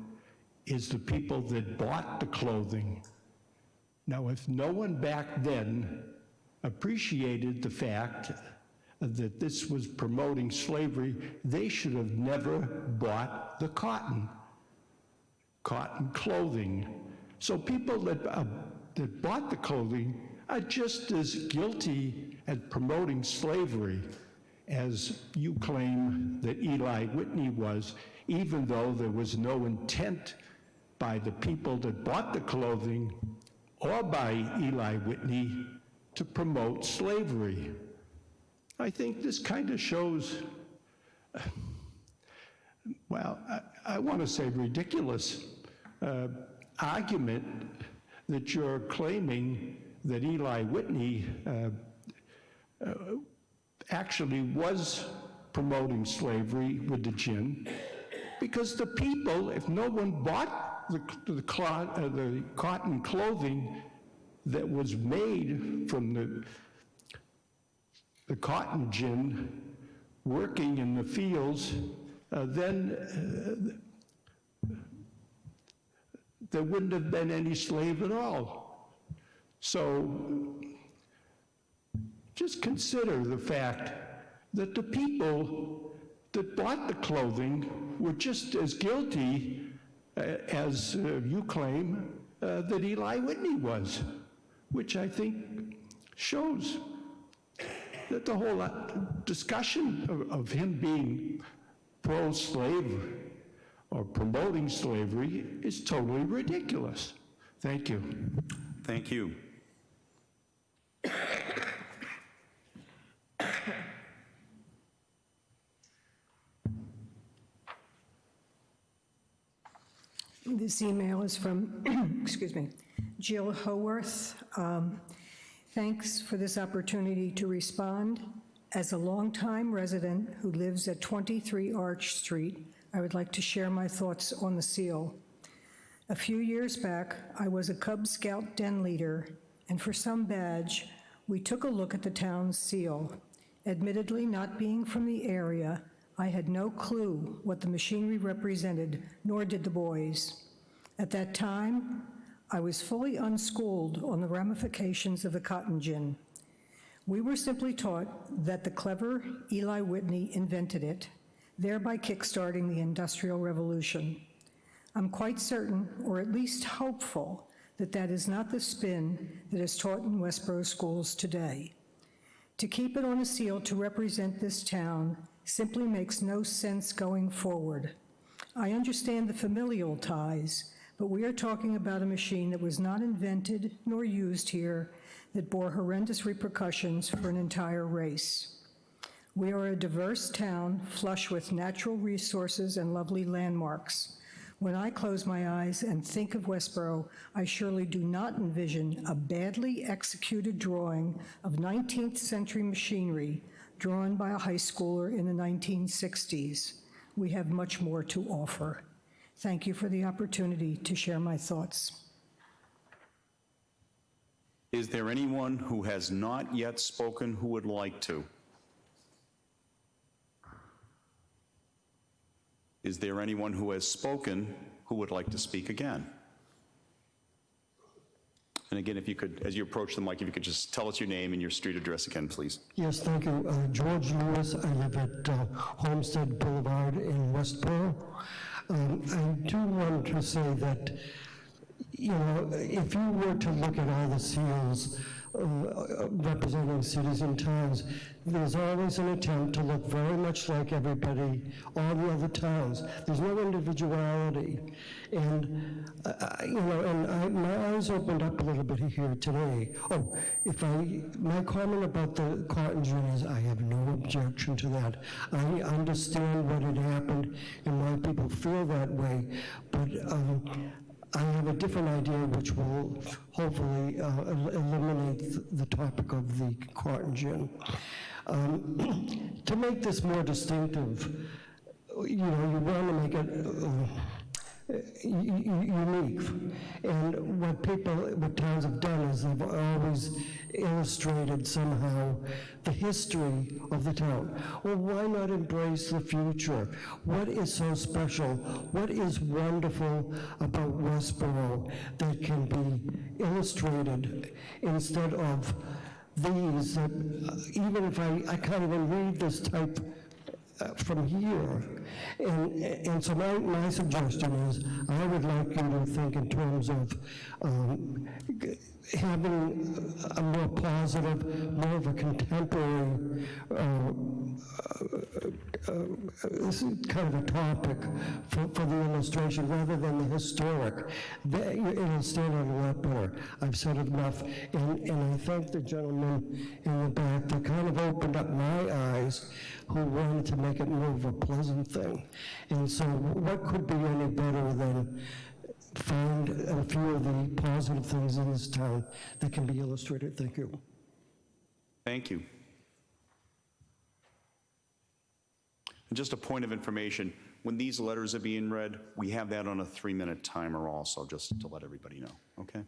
is the people that bought the clothing. Now, if no one back then appreciated the fact that this was promoting slavery, they should have never bought the cotton clothing. So people that bought the clothing are just as guilty at promoting slavery as you claim that Eli Whitney was, even though there was no intent by the people that bought the clothing or by Eli Whitney to promote slavery. I think this kind of shows, well, I want to say ridiculous argument that you're claiming that Eli Whitney actually was promoting slavery with the gin, because the people, if no one bought the cotton clothing that was made from the cotton gin working in the fields, then there wouldn't have been any slave at all. So just consider the fact that the people that bought the clothing were just as guilty as you claim that Eli Whitney was, which I think shows that the whole discussion of him being pro-slavery or promoting slavery is totally ridiculous. Thank you. Thank you. This email is from, excuse me, Jill Howarth. Thanks for this opportunity to respond. As a longtime resident who lives at 23 Arch Street, I would like to share my thoughts on the seal. A few years back, I was a Cub Scout den leader, and for some badge, we took a look at the town's seal. Admittedly, not being from the area, I had no clue what the machinery represented, nor did the boys. At that time, I was fully unschooled on the ramifications of the cotton gin. We were simply taught that the clever Eli Whitney invented it, thereby kickstarting the Industrial Revolution. I'm quite certain, or at least hopeful, that that is not the spin that is taught in Westborough schools today. To keep it on a seal to represent this town simply makes no sense going forward. I understand the familial ties, but we are talking about a machine that was not invented nor used here, that bore horrendous repercussions for an entire race. We are a diverse town, flush with natural resources and lovely landmarks. When I close my eyes and think of Westborough, I surely do not envision a badly executed drawing of 19th century machinery drawn by a high schooler in the 1960s. We have much more to offer. Thank you for the opportunity to share my thoughts. Is there anyone who has not yet spoken who would like to? Is there anyone who has spoken who would like to speak again? And again, if you could, as you approach the mic, if you could just tell us your name and your street address again, please. Yes, thank you. George Lewis. I live at Homestead Boulevard in Westborough. I do want to say that, you know, if you were to look at all the seals representing cities and towns, there's always an attempt to look very much like everybody, all the other towns. There's no individuality. And, you know, and my eyes opened up a little bit here today. Oh, my comment about the cotton gin is I have no objection to that. I understand what had happened and why people feel that way, but I have a different idea which will hopefully eliminate the topic of the cotton gin. To make this more distinctive, you know, you want to make it unique. And what towns have done is they've always illustrated somehow the history of the town. Well, why not embrace the future? What is so special? What is wonderful about Westborough that can be illustrated instead of these that, even if I can't even read this type from here. And so my suggestion is I would like you to think in terms of having a more positive, more of a contemporary this is kind of a topic for the illustration rather than the historic. It'll stand out a lot better. I've said it enough, and I thank the gentleman in the back that kind of opened up my eyes who wanted to make it more of a pleasant thing. And so what could be any better than find a few of the positive things in this town that can be illustrated? Thank you. Thank you. And just a point of information, when these letters are being read, we have that on a 3-minute timer also, just to let everybody know, okay?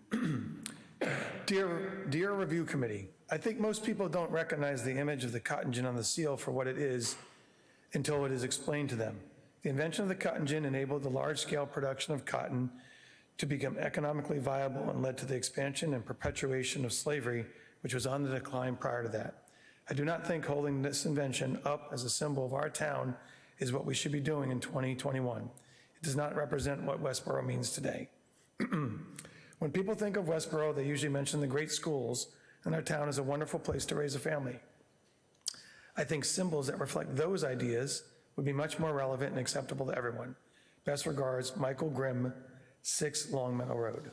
Dear Review Committee, I think most people don't recognize the image of the cotton gin on the seal for what it is until it is explained to them. The invention of the cotton gin enabled the large-scale production of cotton to become economically viable and led to the expansion and perpetuation of slavery, which was on the decline prior to that. I do not think holding this invention up as a symbol of our town is what we should be doing in 2021. It does not represent what Westborough means today. When people think of Westborough, they usually mention the great schools, and our town is a wonderful place to raise a family. I think symbols that reflect those ideas would be much more relevant and acceptable to everyone. Best regards, Michael Grimm, 6 Long Meadow Road.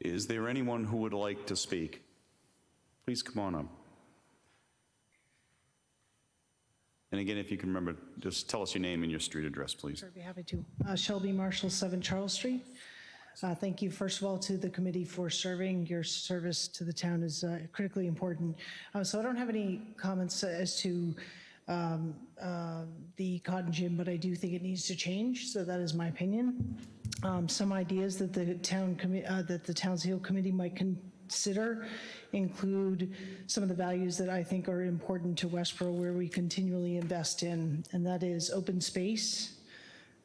Is there anyone who would like to speak? Please come on up. And again, if you can remember, just tell us your name and your street address, please. Sure, I'd be happy to. Shelby Marshall, 7 Charles Street. Thank you, first of all, to the committee for serving. Your service to the town is critically important. So I don't have any comments as to the cotton gin, but I do think it needs to change, so that is my opinion. Some ideas that the Town Seal Committee might consider include some of the values that I think are important to Westborough, where we continually invest in, and that is open space,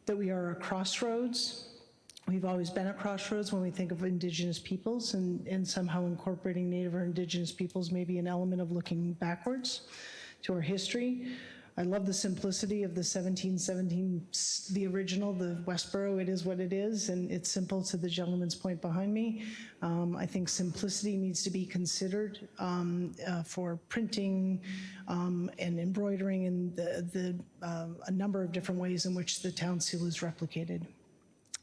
that we are a crossroads. We've always been at crossroads when we think of Indigenous peoples, and somehow incorporating Native or Indigenous peoples may be an element of looking backwards to our history. I love the simplicity of the 1717, the original, the Westborough. It is what it is, and it's simple, to the gentleman's point behind me. I think simplicity needs to be considered for printing and embroidering, and a number of different ways in which the town seal is replicated.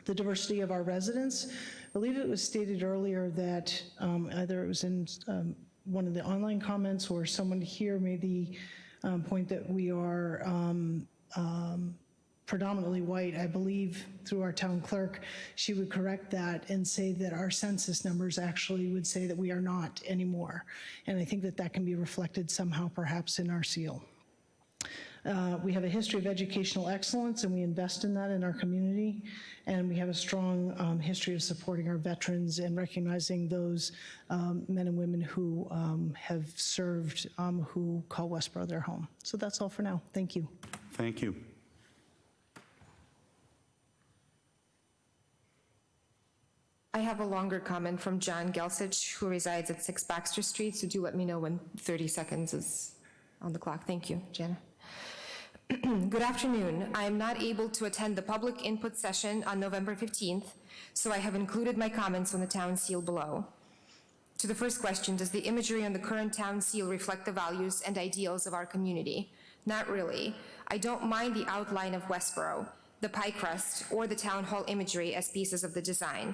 The diversity of our residents. I believe it was stated earlier that either it was in one of the online comments or someone here made the point that we are predominantly white. I believe through our town clerk, she would correct that and say that our census numbers actually would say that we are not anymore. And I think that that can be reflected somehow perhaps in our seal. We have a history of educational excellence, and we invest in that in our community. And we have a strong history of supporting our veterans and recognizing those men and women who have served, who call Westborough their home. So that's all for now. Thank you. Thank you. I have a longer comment from John Gelsich, who resides at 6 Baxter Street, so do let me know when 30 seconds is on the clock. Thank you, Jana. Good afternoon. I am not able to attend the public input session on November 15th, so I have included my comments on the town seal below. To the first question, does the imagery on the current town seal reflect the values and ideals of our community? Not really. I don't mind the outline of Westborough, the pie crust, or the town hall imagery as pieces of the design.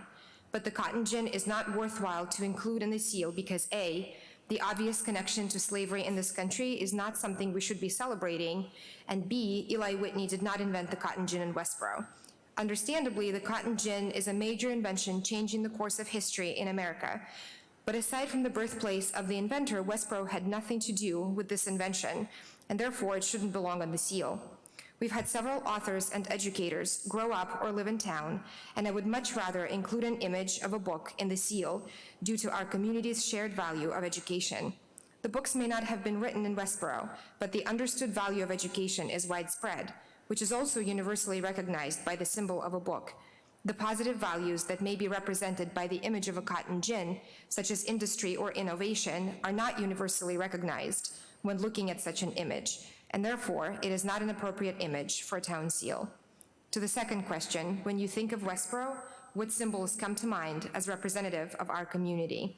But the cotton gin is not worthwhile to include in the seal because A, the obvious connection to slavery in this country is not something we should be celebrating, and B, Eli Whitney did not invent the cotton gin in Westborough. Understandably, the cotton gin is a major invention changing the course of history in America. But aside from the birthplace of the inventor, Westborough had nothing to do with this invention, and therefore it shouldn't belong on the seal. We've had several authors and educators grow up or live in town, and I would much rather include an image of a book in the seal due to our community's shared value of education. The books may not have been written in Westborough, but the understood value of education is widespread, which is also universally recognized by the symbol of a book. The positive values that may be represented by the image of a cotton gin, such as industry or innovation, are not universally recognized when looking at such an image, and therefore it is not an appropriate image for a town seal. To the second question, when you think of Westborough, what symbols come to mind as representative of our community?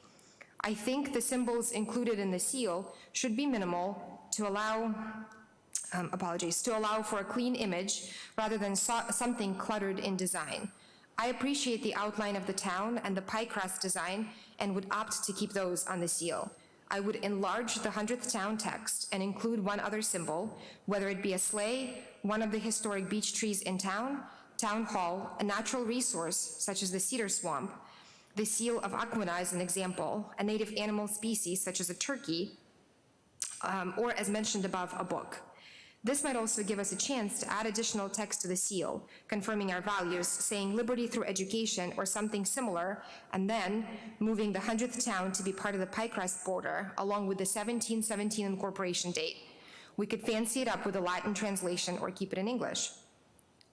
I think the symbols included in the seal should be minimal to allow, to allow for a clean image rather than something cluttered in design. I appreciate the outline of the town and the pie crust design and would opt to keep those on the seal. I would enlarge the 100th town text and include one other symbol, whether it be a sleigh, one of the historic beech trees in town, town hall, a natural resource such as the cedar swamp, the seal of Aquina is an example, a native animal species such as a turkey, or as mentioned above, a book. This might also give us a chance to add additional text to the seal, confirming our values, saying liberty through education or something similar, and then moving the 100th town to be part of the pie crust border, along with the 1717 incorporation date. We could fancy it up with a Latin translation or keep it in English.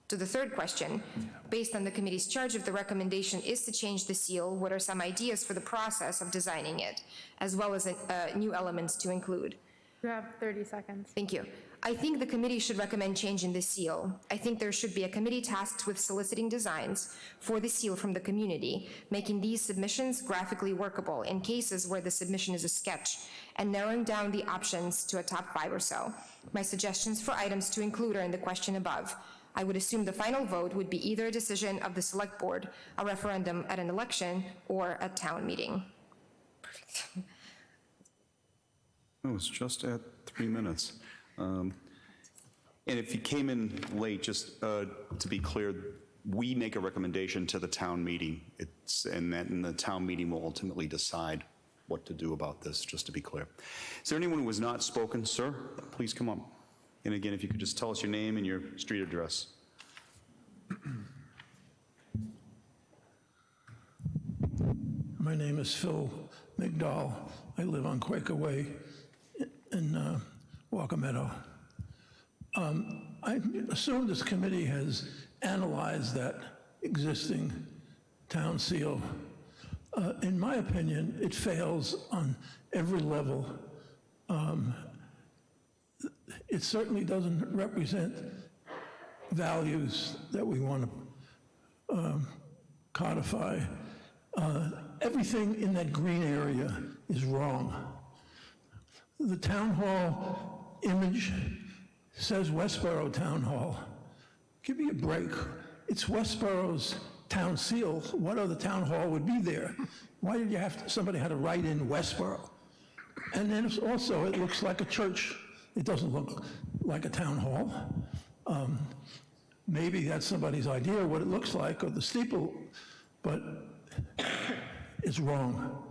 To the third question, based on the committee's charge, if the recommendation is to change the seal, what are some ideas for the process of designing it, as well as new elements to include? You have 30 seconds. Thank you. I think the committee should recommend changing the seal. I think there should be a committee tasked with soliciting designs for the seal from the community, making these submissions graphically workable in cases where the submission is a sketch, and narrowing down the options to a top 5 or so. My suggestions for items to include are in the question above. I would assume the final vote would be either a decision of the select board, a referendum at an election, or a town meeting. Perfect. Oh, it's just at 3 minutes. And if you came in late, just to be clear, we make a recommendation to the town meeting. And the town meeting will ultimately decide what to do about this, just to be clear. Is there anyone who has not spoken? Sir, please come up. And again, if you could just tell us your name and your street address. My name is Phil McDowell. I live on Quaker Way in Walker Meadow. I assume this committee has analyzed that existing town seal. In my opinion, it fails on every level. It certainly doesn't represent values that we want to codify. Everything in that green area is wrong. The town hall image says Westborough Town Hall. Give me a break. It's Westborough's town seal. What other town hall would be there? Why did you have to, somebody had to write in Westborough? And then it's also, it looks like a church. It doesn't look like a town hall. Maybe that's somebody's idea of what it looks like, or the steeple, but it's wrong.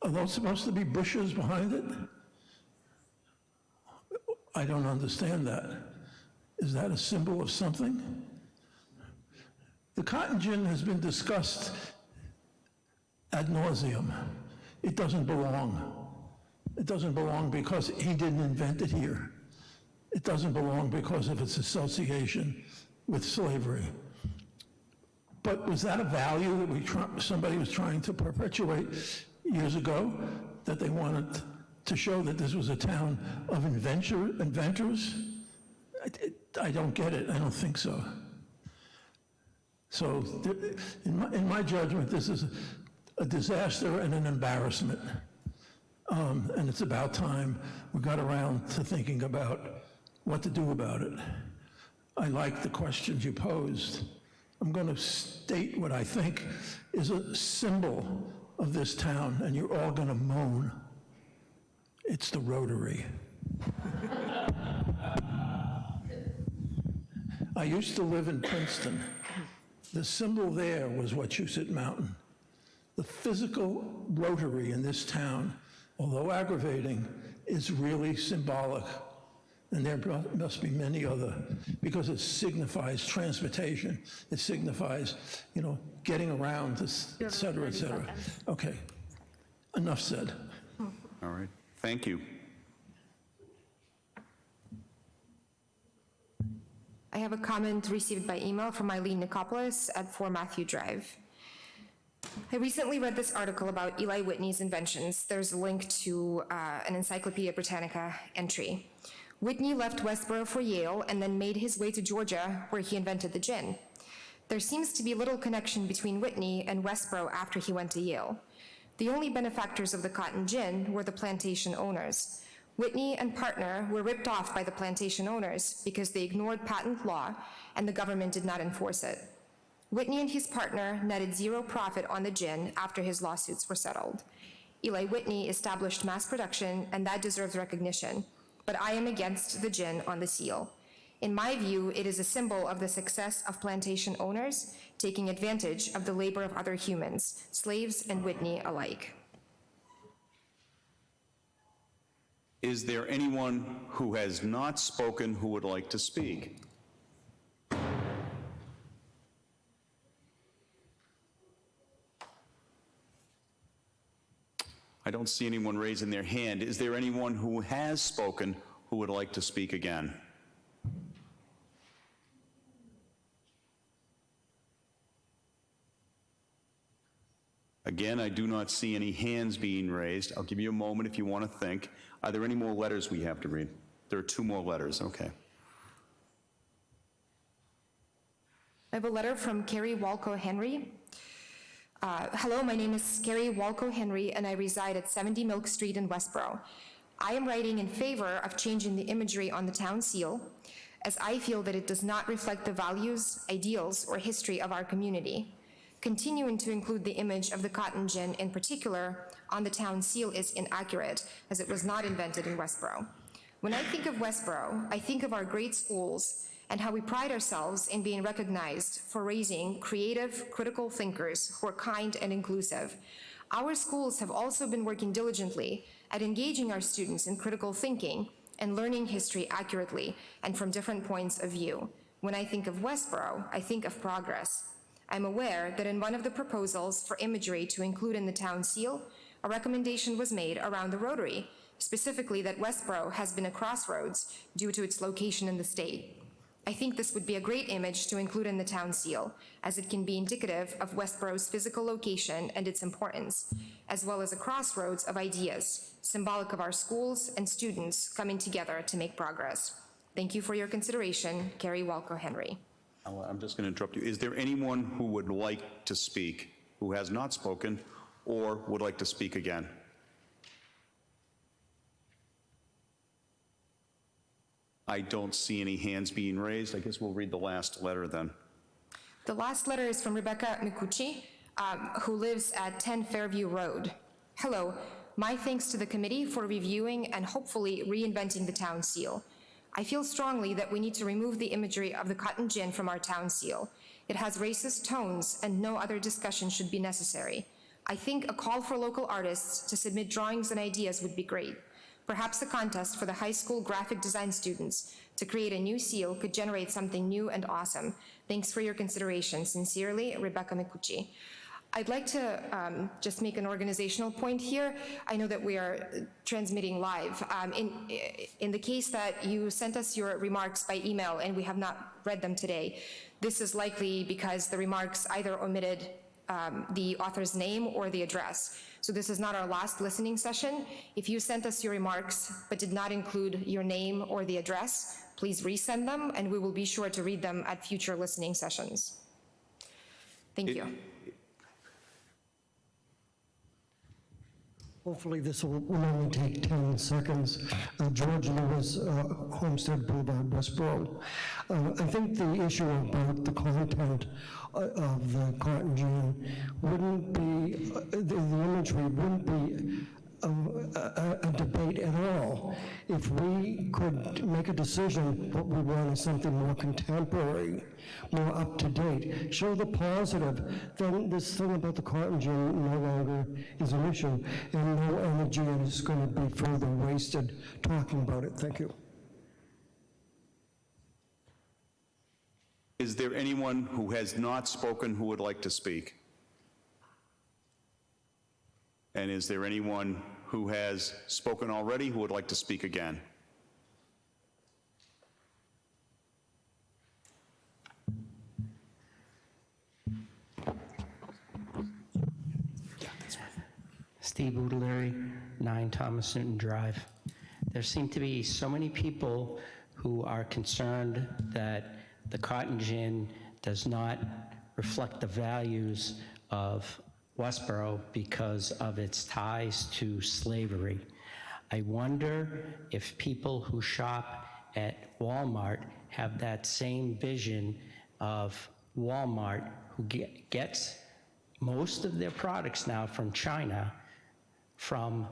Are those supposed to be bushes behind it? I don't understand that. Is that a symbol of something? The cotton gin has been discussed ad nauseum. It doesn't belong. It doesn't belong because he didn't invent it here. It doesn't belong because of its association with slavery. But was that a value that somebody was trying to perpetuate years ago, that they wanted to show that this was a town of inventors? I don't get it. I don't think so. So in my judgment, this is a disaster and an embarrassment. And it's about time we got around to thinking about what to do about it. I like the questions you posed. I'm going to state what I think is a symbol of this town, and you're all going to moan. It's the Rotary. I used to live in Princeton. The symbol there was Wachusett Mountain. The physical Rotary in this town, although aggravating, is really symbolic. And there must be many other, because it signifies transportation. It signifies, getting around, et cetera, et cetera. Okay, enough said. All right, thank you. I have a comment received by email from Eileen Nicopolis at 4 Matthew Drive. I recently read this article about Eli Whitney's inventions. There's a link to an Encyclopedia Britannica entry. Whitney left Westborough for Yale and then made his way to Georgia, where he invented the gin. There seems to be little connection between Whitney and Westborough after he went to Yale. The only benefactors of the cotton gin were the plantation owners. Whitney and partner were ripped off by the plantation owners because they ignored patent law and the government did not enforce it. Whitney and his partner netted zero profit on the gin after his lawsuits were settled. Eli Whitney established mass production, and that deserves recognition, but I am against the gin on the seal. In my view, it is a symbol of the success of plantation owners taking advantage of the labor of other humans, slaves and Whitney alike. Is there anyone who has not spoken who would like to speak? I don't see anyone raising their hand. Is there anyone who has spoken who would like to speak again? Again, I do not see any hands being raised. I'll give you a moment if you want to think. Are there any more letters we have to read? There are 2 more letters, okay. I have a letter from Carrie Walco Henry. Hello, my name is Carrie Walco Henry, and I reside at 70 Milk Street in Westborough. I am writing in favor of changing the imagery on the town seal, as I feel that it does not reflect the values, ideals, or history of our community. Continuing to include the image of the cotton gin in particular on the town seal is inaccurate, as it was not invented in Westborough. When I think of Westborough, I think of our great schools and how we pride ourselves in being recognized for raising creative, critical thinkers who are kind and inclusive. Our schools have also been working diligently at engaging our students in critical thinking and learning history accurately and from different points of view. When I think of Westborough, I think of progress. I'm aware that in one of the proposals for imagery to include in the town seal, a recommendation was made around the Rotary, specifically that Westborough has been a crossroads due to its location in the state. I think this would be a great image to include in the town seal, as it can be indicative of Westborough's physical location and its importance, as well as a crossroads of ideas, symbolic of our schools and students coming together to make progress. Thank you for your consideration, Carrie Walco Henry. I'm just going to interrupt you. Is there anyone who would like to speak, who has not spoken, or would like to speak again? I don't see any hands being raised. I guess we'll read the last letter then. The last letter is from Rebecca Mikuchi, who lives at 10 Fairview Road. Hello, my thanks to the committee for reviewing and hopefully reinventing the town seal. I feel strongly that we need to remove the imagery of the cotton gin from our town seal. It has racist tones and no other discussion should be necessary. I think a call for local artists to submit drawings and ideas would be great. Perhaps a contest for the high school graphic design students to create a new seal could generate something new and awesome. Thanks for your consideration. Sincerely, Rebecca Mikuchi. I'd like to just make an organizational point here. I know that we are transmitting live. In the case that you sent us your remarks by email and we have not read them today, this is likely because the remarks either omitted the author's name or the address. So this is not our last listening session. If you sent us your remarks but did not include your name or the address, please resend them and we will be sure to read them at future listening sessions. Thank you. Hopefully this will only take 10 seconds. George Lewis, Homestead Boulevard, Westborough. I think the issue about the content of the cotton gin wouldn't be, the imagery wouldn't be a debate at all. If we could make a decision, what we want is something more contemporary, more up to date, show the positive, then this thing about the cotton gin no longer is an issue, and no energy is going to be further wasted talking about it. Thank you. Is there anyone who has not spoken who would like to speak? And is there anyone who has spoken already who would like to speak again? Steve Udalleri, 9 Thomas Newton Drive. There seem to be so many people who are concerned that the cotton gin does not reflect the values of Westborough because of its ties to slavery. I wonder if people who shop at Walmart have that same vision of Walmart, who gets most of their products now from China, from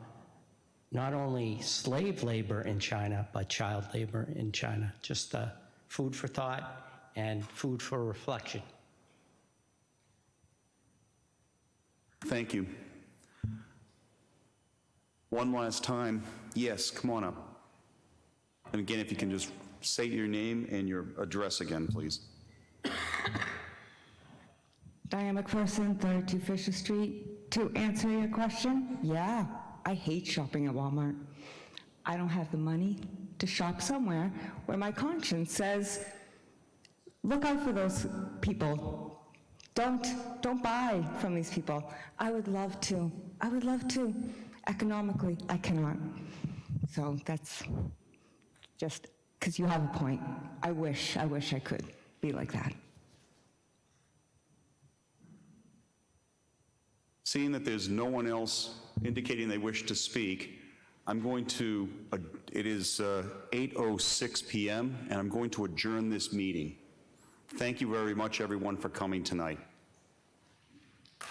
not only slave labor in China, but child labor in China. Just food for thought and food for reflection. Thank you. One last time, yes, come on up. And again, if you can just say your name and your address again, please. Diane McPherson, 32 Fisher Street. To answer your question, yeah, I hate shopping at Walmart. I don't have the money to shop somewhere where my conscience says, look out for those people. Don't buy from these people. I would love to. Economically, I cannot. So that's just because you have a point. I wish I could be like that. Seeing that there's no one else indicating they wish to speak, I'm going to, it is 8:06 p.m., and I'm going to adjourn this meeting. Thank you very much, everyone, for coming tonight.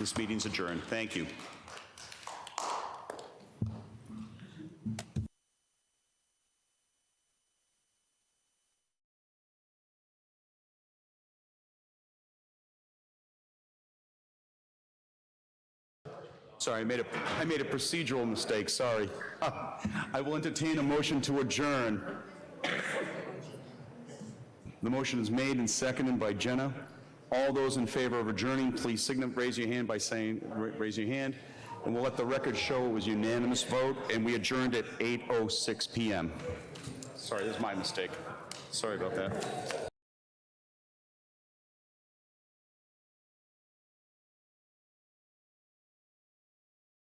This meeting's adjourned. Thank you. Sorry, I made a procedural mistake, sorry. I will entertain a motion to adjourn. The motion is made and seconded by Jenna. All those in favor of adjourning, please raise your hand by saying, raise your hand, and we'll let the record show it was unanimous vote, and we adjourned at 8:06 p.m. Sorry, this is my mistake. Sorry about that.